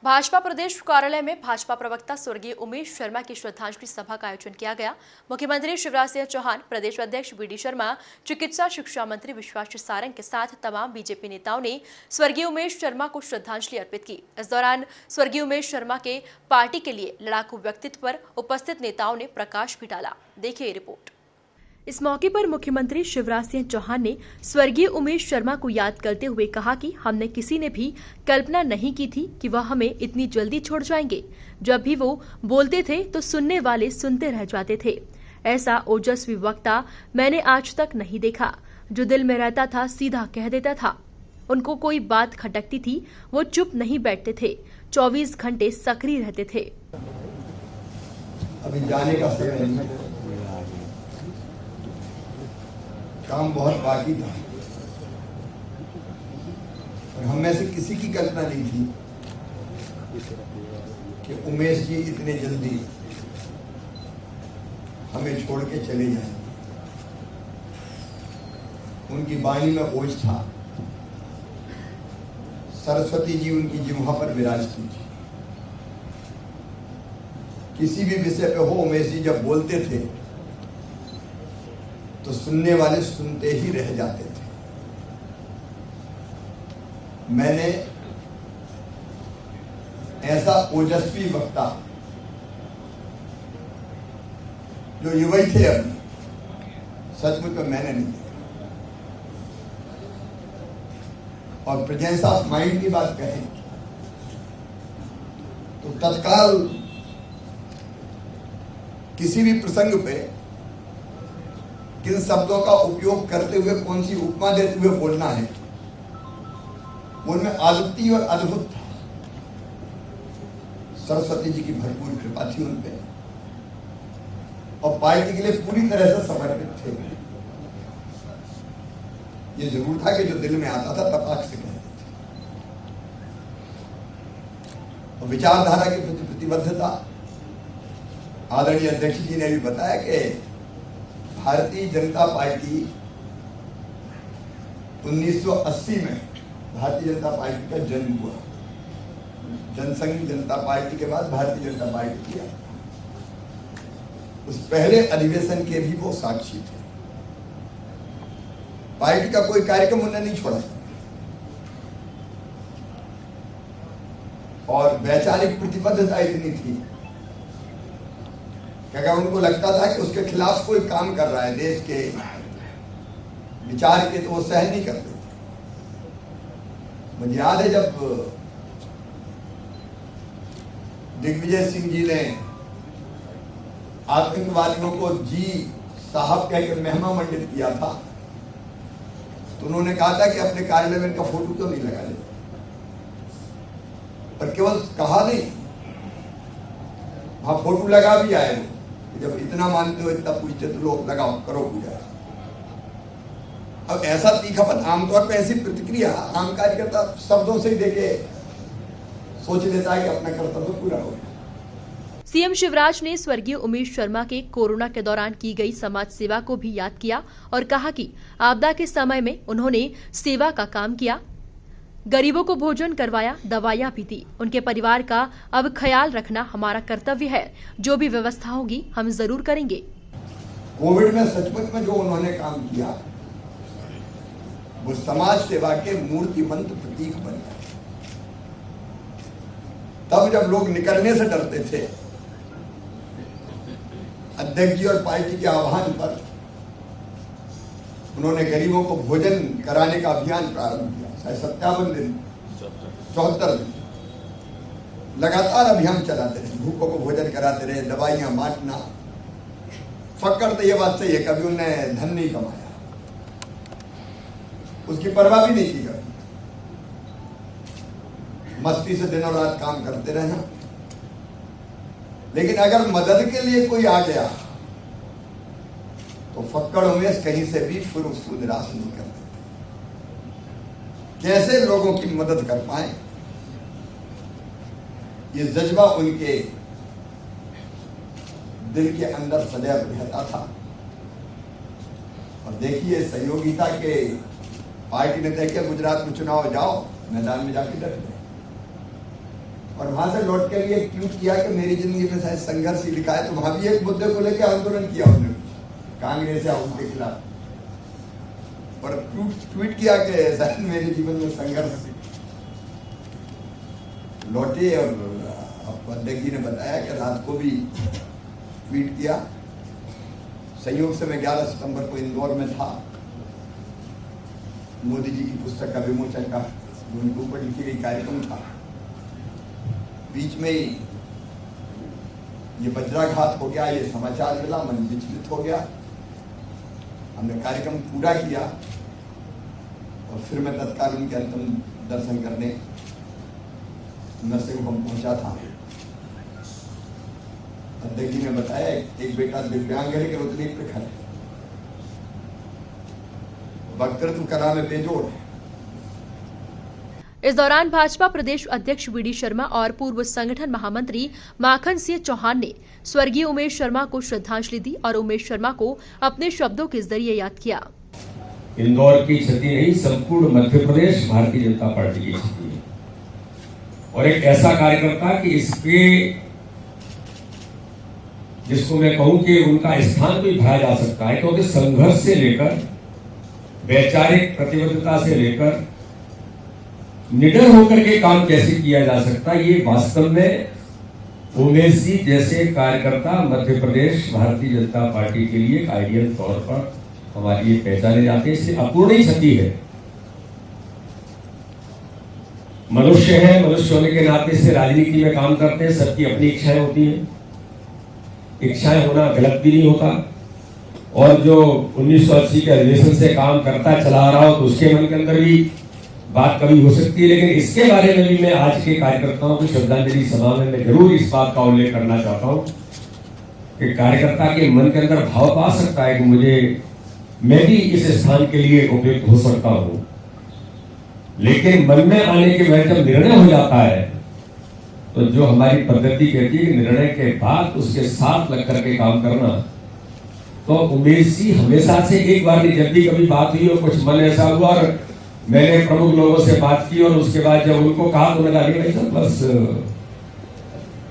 भाजपा प्रदेश कार्यालय में भाजपा प्रवक्ता स्वर्गीय उमेश शर्मा की श्रद्धांजलि सभा का आयोजन किया गया। मुख्यमंत्री शिवराज सिंह चौहान, प्रदेश अध्यक्ष वी डी शर्मा, चिकित्सा शिक्षा मंत्री विश्वास सारंग के साथ तमाम बीजेपी नेताओं ने स्वर्गीय उमेश शर्मा को श्रद्धांजलि अर्पित की। इस दौरान स्वर्गीय उमेश शर्मा के पार्टी के लिए लड़ाकू व्यक्तित्व पर उपस्थित नेताओं ने प्रकाश भी डाला। देखिए रिपोर्ट। इस मौके पर मुख्यमंत्री शिवराज सिंह चौहान ने स्वर्गीय उमेश शर्मा को याद करते हुए कहा कि हमने किसी ने भी कल्पना नहीं की थी कि वह हमें इतनी जल्दी छोड़ जाएंगे। जब भी वो बोलते थे तो सुनने वाले सुनते रह जाते थे। ऐसा ओजस्वी वक्ता मैंने आज तक नहीं देखा। जो दिल में रहता था सीधा कह देता था। उनको कोई बात खटकती थी, वो चुप नहीं बैठते थे, 24 घंटे सक्रिय रहते थे। अभी जाने का समय नहीं है, काम बहुत बाकी था और हम में से किसी की कल्पना नहीं थी कि उमेश जी इतने जल्दी हमें छोड़ के चले जाएंगे। उनकी वाणी में ओज था, सरस्वती जी उनकी जिह्वा पर विराजती थी। किसी भी विषय पे हो उमेश जी जब बोलते थे तो सुनने वाले सुनते ही रह जाते थे। मैंने ऐसा ओजस्वी वक्ता जो युवा थे अभी सचमुच में मैंने नहीं देखा। और प्रेजेंस ऑफ माइंड की बात कहें तो तत्काल किसी भी प्रसंग पे किन शब्दों का उपयोग करते हुए कौन सी उपमा देते हुए बोलना है, उनमें अद्वितीय और अद्भुत था। सरस्वती जी की भरपूर कृपा थी उन पे और पार्टी के लिए पूरी तरह से समर्पित थे। ये जरूर था कि जो दिल में आता था तपाक से कहते थे। और विचारधारा के प्रति प्रतिबद्धता, आदरणीय अध्यक्ष जी ने भी बताया कि भारतीय जनता पार्टी 1980 में भारतीय जनता पार्टी का जन्म हुआ। जनसंघ जनता पार्टी के बाद भारतीय जनता पार्टी किया। उस पहले अधिवेशन के भी वो साक्षी थे। पार्टी का कोई कार्यक्रम उन्होंने नहीं छोड़ा और वैचारिक प्रतिबद्धता इतनी थी कि अगर उनको लगता था कि उसके खिलाफ कोई काम कर रहा है देश के विचार के, तो वो सहन नहीं करते थे। मुझे याद है जब दिग्विजय सिंह जी ने आतंकवादियों को जी साहब कहकर महिमा मंडित किया था, तो उन्होंने कहा था कि अपने कार्यालय में इनका फोटो तो नहीं लगा ले। पर केवल कहा नहीं, वहां फोटो लगा भी आए। जब इतना मानते हो, इतना पूछते तो लोग लगाओ, करो पूजा। अब ऐसा तीखापन, आमतौर पे ऐसी प्रतिक्रिया आम कार्यकर्ता शब्दों से ही देके सोच लेता है कि अपना कर्तव्य पूरा हो गया। सीएम शिवराज ने स्वर्गीय उमेश शर्मा के कोरोना के दौरान की गई समाज सेवा को भी याद किया और कहा कि आपदा के समय में उन्होंने सेवा का काम किया, गरीबों को भोजन करवाया, दवाइयां भी दी। उनके परिवार का अब ख्याल रखना हमारा कर्तव्य है। जो भी व्यवस्था होगी हम जरूर करेंगे। कोविड में सचमुच में जो उन्होंने काम किया वो समाज सेवा के मूर्तिमंत प्रतीक बन गए। तब जब लोग निकलने से डरते थे, अध्यक्ष जी और पार्टी के आह्वान पर उन्होंने गरीबों को भोजन कराने का अभियान प्रारंभ किया। 57 दिन 74 दिन लगातार अभियान चलाते रहे, भूखों को भोजन कराते रहे, दवाइयां बांटना। फक्कर तो ये बात सही है, कभी उन्होंने धन नहीं कमाया, उसकी परवाह भी नहीं की कभी। मस्ती से दिनों रात काम करते रहे। लेकिन अगर मदद के लिए कोई आ गया तो फक्कड़ उमेश कहीं से भी फिर उसको निराश नहीं करते। कैसे लोगों की मदद कर पाए, ये जज्बा उनके दिल के अंदर सदैव रहता था। और देखिए सहयोगिता के पार्टी ने तय किया गुजरात में चुनाव जाओ, मैदान में जाके डट गए। और वहां से लौट के लिए एक ट्वीट किया कि मेरी जिंदगी में शायद संघर्ष ही लिखा है, तो वहां भी एक मुद्दे को लेकर आंदोलन किया उन्होंने कांग्रेस या उनके खिलाफ, और ट्वीट किया कि शायद मेरे जीवन में संघर्ष लौटे। और अध्यक्ष जी ने बताया कि रात को भी ट्वीट किया। संयोग से मैं 11 सितंबर को इंदौर में था, मोदी जी की पुस्तक का विमोचन का उनके ऊपर लिखी गई कार्यक्रम था। बीच में ही ये वज्राघात हो गया, ये समाचार मिला, मन विचलित हो गया। हमने कार्यक्रम पूरा किया और फिर मैं तत्काल उनके अंतिम दर्शन करने नरसिंह हम पहुंचा था। अध्यक्ष जी ने बताया एक बेटा दिव्यांग है लेकिन उतनी प्रखर है, वक्तृत्व कला में बेजोड़ है। इस दौरान भाजपा प्रदेश अध्यक्ष वीडी शर्मा और पूर्व संगठन महामंत्री माखन सिंह चौहान ने स्वर्गीय उमेश शर्मा को श्रद्धांजलि दी और उमेश शर्मा को अपने शब्दों के जरिए याद किया। इंदौर की क्षति नहीं, संपूर्ण मध्य प्रदेश भारतीय जनता पार्टी की क्षति है। और एक ऐसा कार्यकर्ता कि इसके जिसको मैं कहूं कि उनका स्थान भी भरा जा सकता है, क्योंकि संघर्ष से लेकर वैचारिक प्रतिबद्धता से लेकर निडर होकर के काम कैसे किया जा सकता है, ये वास्तव में उमेश जी जैसे कार्यकर्ता मध्य प्रदेश भारतीय जनता पार्टी के लिए एक आइडियल तौर पर हमारे लिए पहचाने जाते हैं। इससे अपूर्णीय क्षति है। मनुष्य है, मनुष्य होने के नाते से राजनीति में काम करते हैं, सबकी अपनी इच्छाएं होती हैं, इच्छाएं होना गलत भी नहीं होता। और जो 1980 के अधिवेशन से काम करता चला रहा हो तो उसके मन के अंदर भी बात कभी हो सकती है, लेकिन इसके बारे में भी मैं आज के कार्यकर्ताओं को श्रद्धांजलि सभा में मैं जरूर इस बात का उल्लेख करना चाहता हूं कि कार्यकर्ता के मन के अंदर भाव आ सकता है कि मैं भी इस स्थान के लिए उपयुक्त हो सकता हूं, लेकिन मन में आने के बाद जब निर्णय हो जाता है तो जो हमारी पद्धति कहती है कि निर्णय के बाद उसके साथ लग करके काम करना, तो उमेश जी हमेशा से एक बार नहीं, जब भी कभी बात हुई और कुछ मन ऐसा हुआ और मैंने प्रमुख लोगों से बात की और उसके बाद जब उनको कहा तो लगा नहीं भाई साहब बस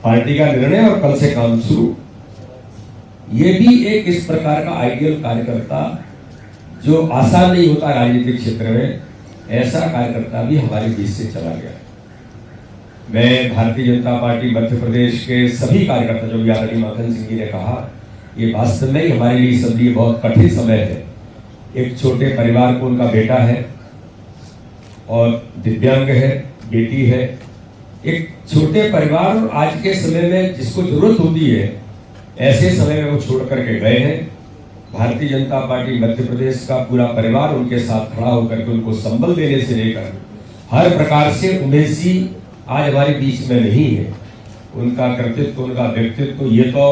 पार्टी का निर्णय और कल से काम शुरू। ये भी एक इस प्रकार का आइडियल कार्यकर्ता जो आसान नहीं होता राजनीतिक क्षेत्र में, ऐसा कार्यकर्ता भी हमारे बीच से चला गया। मैं भारतीय जनता पार्टी मध्य प्रदेश के सभी कार्यकर्ता, जो आदरणीय माखन सिंह जी ने कहा, ये वास्तव में हमारे लिए सब लिए बहुत कठिन समय है। एक छोटे परिवार को उनका बेटा है और दिव्यांग है, बेटी है, एक छोटे परिवार और आज के समय में जिसको जरूरत होती है ऐसे समय में वो छोड़ करके गए हैं। भारतीय जनता पार्टी मध्य प्रदेश का पूरा परिवार उनके साथ खड़ा होकर के उनको संबल देने से लेकर हर प्रकार से उमेश जी आज हमारे बीच में नहीं है। उनका कर्तृत्व, उनका व्यक्तित्व, ये तो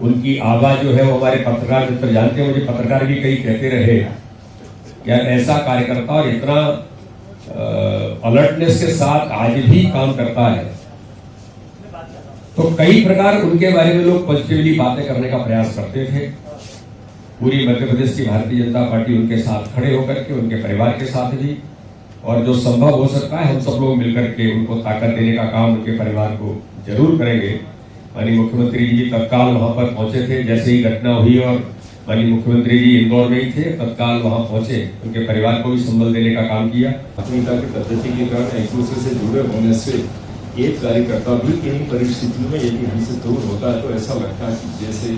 उनकी आवाज जो है वो हमारे पत्रकार मित्र जानते हैं। मुझे पत्रकार भी कई कहते रहे यार ऐसा कार्यकर्ता और इतना अलर्टनेस के साथ आज भी काम करता है, तो कई प्रकार उनके बारे में लोग पॉजिटिवली बातें करने का प्रयास करते थे। पूरी मध्य प्रदेश की भारतीय जनता पार्टी उनके साथ खड़े होकर के, उनके परिवार के साथ भी, और जो संभव हो सकता है हम सब लोग मिलकर के उनको ताकत देने का काम उनके परिवार को जरूर करेंगे। माननीय मुख्यमंत्री जी तत्काल वहां पर पहुंचे थे, जैसे ही घटना हुई और माननीय मुख्यमंत्री जी इंदौर में ही थे, तत्काल वहां पहुंचे, उनके परिवार को भी संबल देने का काम किया। प्राथमिकता की पद्धति के कारण एक दूसरे से जुड़े होने से एक कार्यकर्ता भी किन्हीं परिस्थितियों में यदि हमसे दूर होता है तो ऐसा लगता है कि जैसे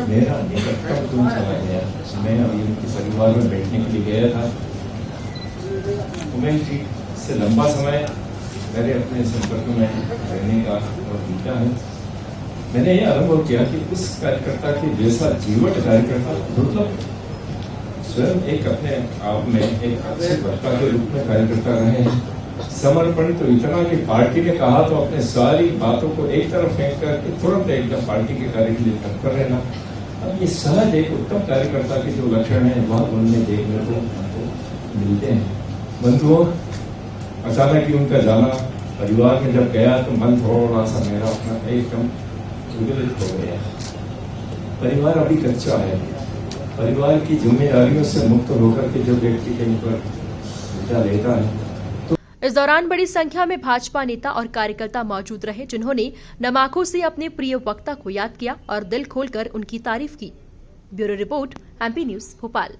मेरा निकटतम तुम चला गया। मैं अभी उनके परिवार में बैठने के लिए गया था। उमेश जी से लंबा समय मेरे अपने संपर्क में रहने का और बीता है। मैंने यह अनुभव किया कि उस कार्यकर्ता के जैसा जीवट कार्यकर्ता दुर्लभ। स्वयं एक अपने आप में एक अच्छे वक्ता के रूप में कार्यकर्ता रहे हैं। समर्पण तो इतना कि पार्टी ने कहा तो अपने सारी बातों को एक तरफ फेंक करके तुरंत एकदम पार्टी के कार्य के लिए तत्पर रहना। अब ये सहज एक उत्तम कार्यकर्ता के जो लक्षण है वह उनमें देखने को मिलते हैं। बंधुओं, अचानक ही उनका जाना परिवार में जब गया तो मन थोड़ा सा मेरा अपना एकदम विचलित हो गया। परिवार अभी कच्चा है। परिवार की जिम्मेदारियों से मुक्त होकर के जो व्यक्ति कहीं पर विदा लेता है। इस दौरान बड़ी संख्या में भाजपा नेता और कार्यकर्ता मौजूद रहे, जिन्होंने नम आंखों से अपने प्रिय वक्ता को याद किया और दिल खोलकर उनकी तारीफ की। Bureau report, MP news, Bhopal.